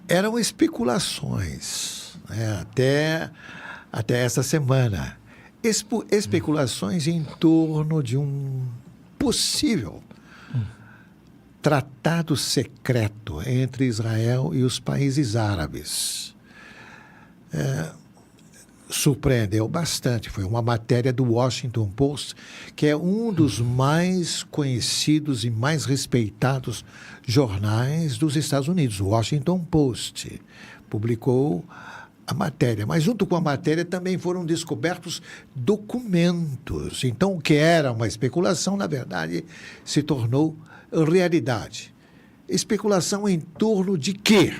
eram especulações, né, até essa semana. Especulações em torno de um possível tratado secreto entre Israel e os países árabes. Surpreendeu bastante. Foi uma matéria do Washington Post, que é um dos mais conhecidos e mais respeitados jornais dos Estados Unidos. O Washington Post publicou a matéria, mas junto com a matéria também foram descobertos documentos. Então, o que era uma especulação, na verdade, se tornou realidade. Especulação em torno de quê?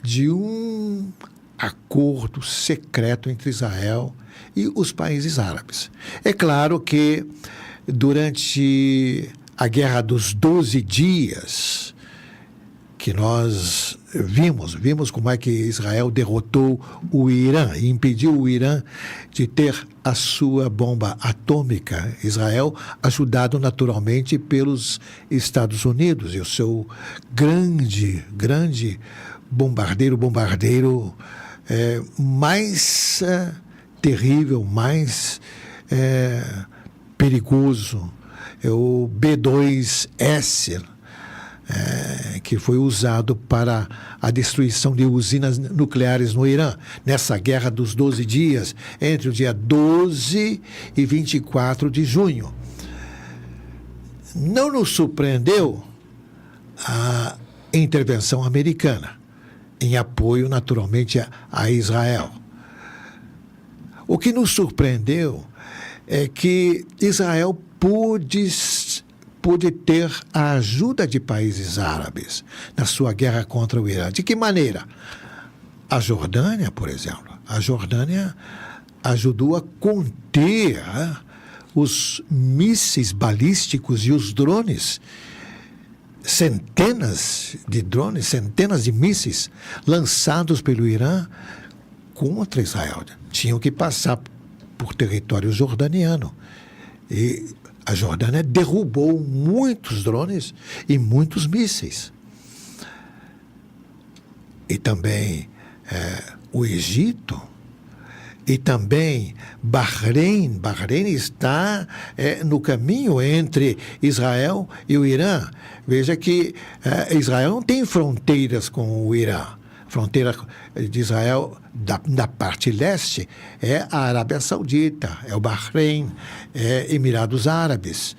De um acordo secreto entre Israel e os países árabes. É claro que durante a Guerra dos 12 Dias, que nós vimos como é que Israel derrotou o Irã e impediu o Irã de ter a sua bomba atômica. Israel, ajudado naturalmente pelos Estados Unidos e o seu grande bombardeiro mais terrível, mais perigoso, é o B-2S, que foi usado para a destruição de usinas nucleares no Irã, nessa Guerra dos 12 Dias, entre o dia 12 e 24 de junho. Não nos surpreendeu a intervenção americana, em apoio, naturalmente, a Israel. O que nos surpreendeu é que Israel pôde ter a ajuda de países árabes na sua guerra contra o Irã. De que maneira? A Jordânia, por exemplo. A Jordânia ajudou a conter os mísseis balísticos e os drones, centenas de drones, centenas de mísseis lançados pelo Irã contra Israel. Tinham que passar por território jordaniano. E a Jordânia derrubou muitos drones e muitos mísseis. E também o Egito e também Bahrein. Bahrein está no caminho entre Israel e o Irã. Veja que Israel não tem fronteiras com o Irã. A fronteira de Israel da parte leste é a Arábia Saudita, é o Bahrein, é Emirados Árabes.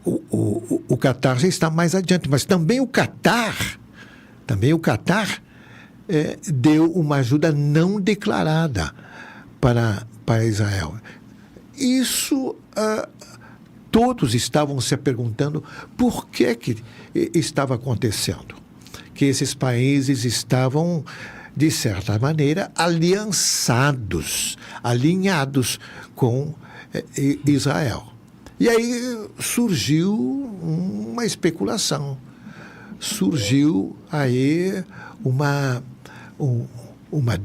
O Catar já está mais adiante, mas também o Catar deu uma ajuda não declarada para Israel. Isso, todos estavam se perguntando por que estava acontecendo. Que esses países estavam, de certa maneira, alinhados com Israel. E aí surgiu uma especulação, surgiu aí uma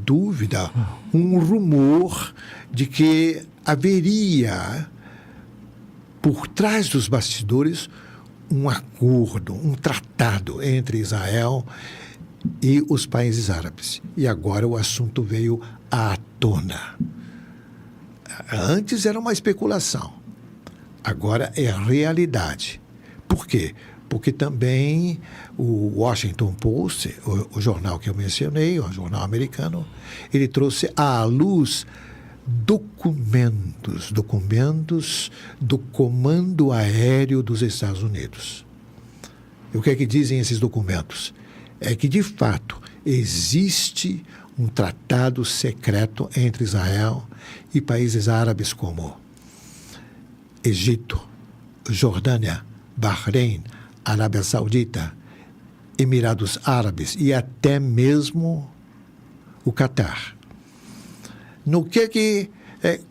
dúvida, um rumor de que haveria, por trás dos bastidores, um acordo, um tratado entre Israel e os países árabes. E agora o assunto veio à tona. Antes era uma especulação, agora é realidade. Por quê? Porque também o Washington Post, o jornal que eu mencionei, o jornal americano, ele trouxe à luz documentos do Comando Aéreo dos Estados Unidos. E o que é que dizem esses documentos? É que, de fato, existe um tratado secreto entre Israel e países árabes como Egito, Jordânia, Bahrein, Arábia Saudita, Emirados Árabes e até mesmo o Catar. No que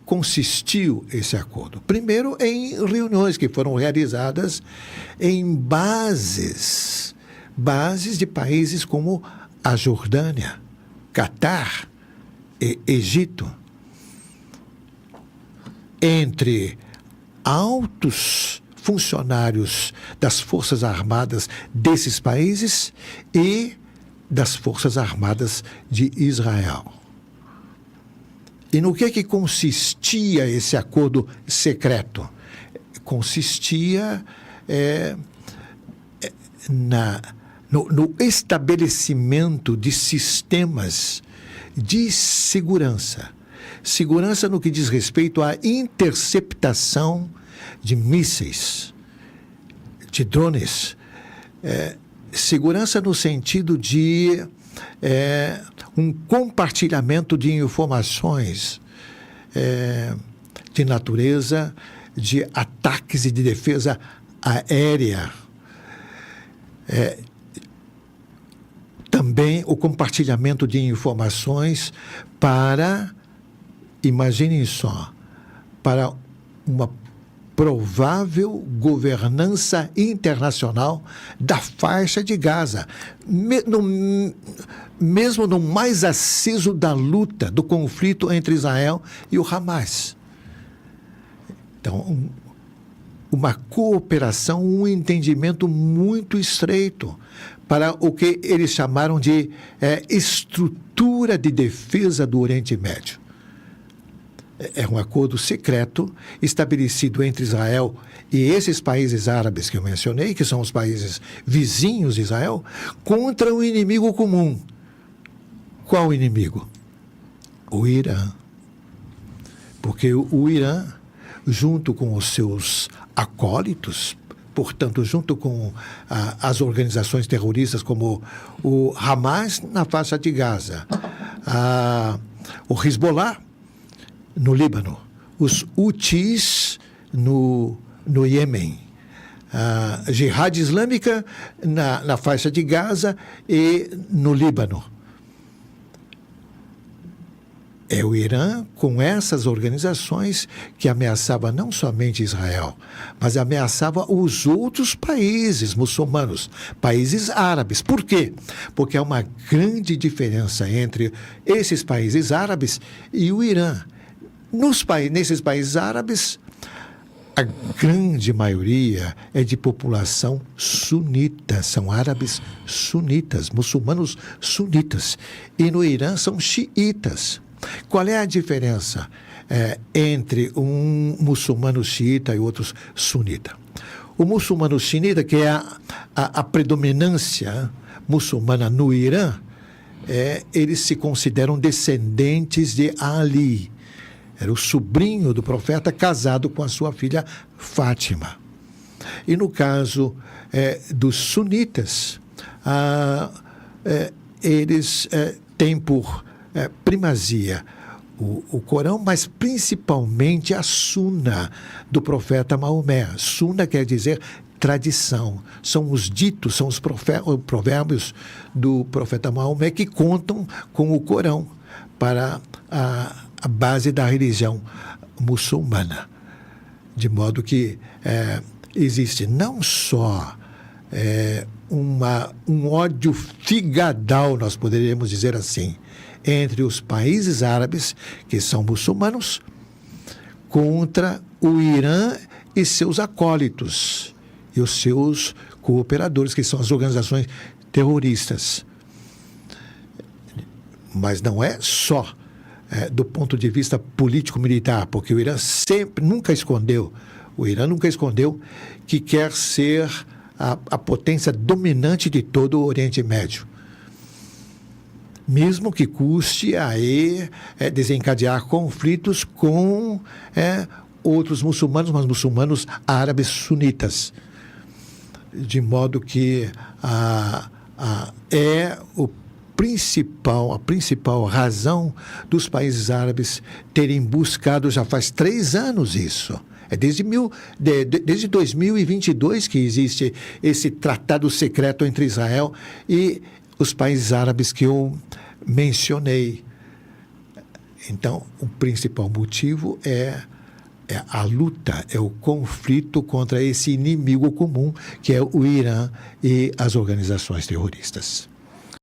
consistiu esse acordo? Primeiro, em reuniões que foram realizadas em bases de países como a Jordânia, Catar e Egito, entre altos funcionários das Forças Armadas desses países e das Forças Armadas de Israel. E no que consistia esse acordo secreto? Consistia no estabelecimento de sistemas de segurança. Segurança no que diz respeito à interceptação de mísseis, de drones. Segurança no sentido de um compartilhamento de informações de natureza, de ataques e de defesa aérea. Também o compartilhamento de informações para, imaginem só, para uma provável governança internacional da faixa de Gaza, mesmo no mais aceso da luta, do conflito entre Israel e o Hamas. Então, uma cooperação, um entendimento muito estreito para o que eles chamaram de estrutura de defesa do Oriente Médio. É um acordo secreto estabelecido entre Israel e esses países árabes que eu mencionei, que são os países vizinhos de Israel, contra um inimigo comum. Qual inimigo? O Irã. Porque o Irã, junto com os seus acólitos, portanto, junto com as organizações terroristas como o Hamas na faixa de Gaza, o Hezbollah no Líbano, os Houthis no Iêmen, a Jihad Islâmica na faixa de Gaza e no Líbano. É o Irã, com essas organizações, que ameaçava não somente Israel, mas ameaçava os outros países muçulmanos, países árabes. Por quê? Porque há uma grande diferença entre esses países árabes e o Irã. Nesses países árabes, a grande maioria é de população sunita, são árabes sunitas, muçulmanos sunitas. E no Irã são xiitas. Qual é a diferença entre um muçulmano xiita e outros sunita? O muçulmano sunita, que é a predominância muçulmana no Irã, eles se consideram descendentes de Ali. Era o sobrinho do profeta casado com a sua filha Fátima. E no caso dos sunitas, eles têm por primazia o Corão, mas principalmente a Suna do profeta Maomé. Suna quer dizer tradição. São os ditos, são os provérbios do profeta Maomé que contam com o Corão para a base da religião muçulmana. De modo que existe não só um ódio figadal, nós poderíamos dizer assim, entre os países árabes, que são muçulmanos, contra o Irã e seus acólitos e os seus cooperadores, que são as organizações terroristas. Mas não é só do ponto de vista político-militar, porque o Irã nunca escondeu que quer ser a potência dominante de todo o Oriente Médio. Mesmo que custe aí desencadear conflitos com outros muçulmanos, mas muçulmanos árabes sunitas. De modo que a principal razão dos países árabes terem buscado, já faz 3 anos isso. É desde 2022 que existe esse tratado secreto entre Israel e os países árabes que eu mencionei. Então, o principal motivo é a luta, é o conflito contra esse inimigo comum, que é o Irã e as organizações terroristas.